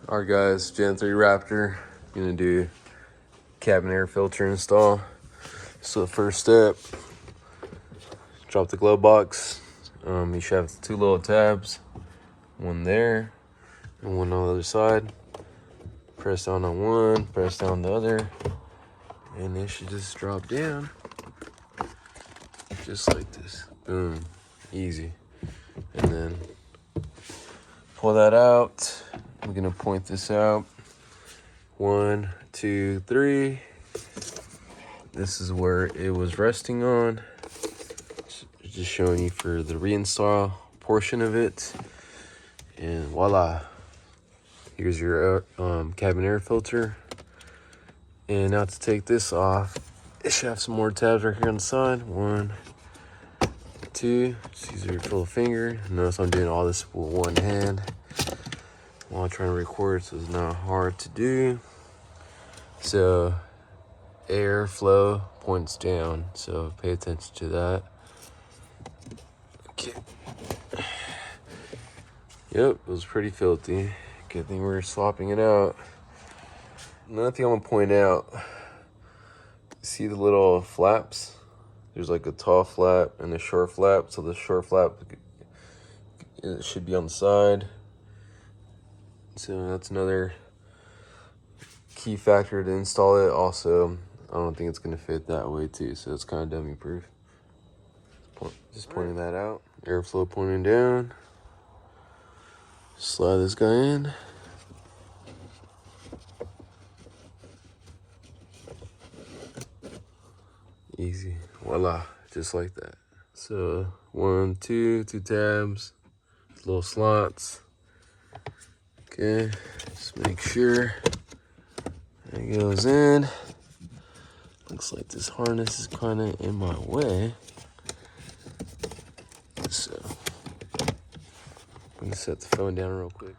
Alright guys, Gen 3 Raptor. Gonna do cabin air filter install. So the first step, drop the glove box. You should have 2 little tabs, one there and one on the other side. Press down on one, press down the other, and it should just drop down. Just like this. Boom. Easy. And then pull that out. I'm gonna point this out. 1, 2, 3. This is where it was resting on. Just showing you for the reinstall portion of it. And voila. Here's your cabin air filter. And now to take this off, it should have some more tabs right here on the side. 1, 2. Just use your little finger. Notice I'm doing all this with one hand while I'm trying to record, so it's not hard to do. So air flow points down, so pay attention to that. Okay. Yep, it was pretty filthy. Good thing we're swapping it out. Another thing I want to point out, see the little flaps? There's like a tall flap and a short flap. So the short flap, it should be on the side. So that's another key factor to install it. Also, I don't think it's gonna fit that way too, so it's kind of dummy proof. Just pointing that out. Airflow pointing down. Slide this guy in. Easy, voila, just like that. So 1, 2 tabs, little slots. Okay, just make sure it goes in. Looks like this harness is kind of in my way. So I'm gonna set the phone down real quick.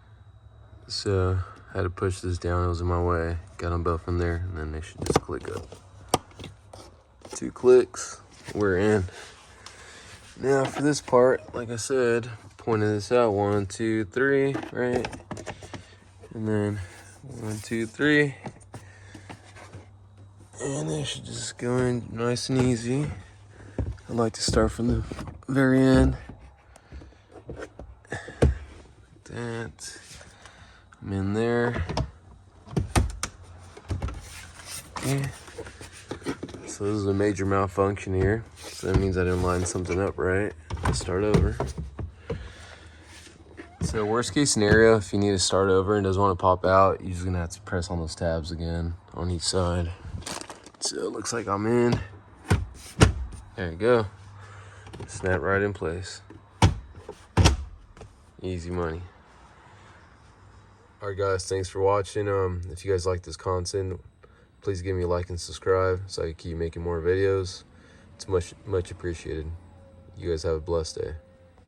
So I had to push this down, it was in my way. Got them both in there, and then they should just click up. 2 clicks, we're in. Now for this part, like I said, pointed this out, 1, 2, 3, right? And then 1, 2, 3. And they should just go in nice and easy. I like to start from the very end. Like that. I'm in there. Okay. So this is a major malfunction here. So that means I didn't line something up right. Let's start over. So worst case scenario, if you need to start over and doesn't want to pop out, you're just gonna have to press on those tabs again on each side. So it looks like I'm in. There you go. Snap right in place. Easy money. Alright guys, thanks for watching. If you guys like this content, please give me a like and subscribe so I can keep making more videos. It's much appreciated. You guys have a blessed day.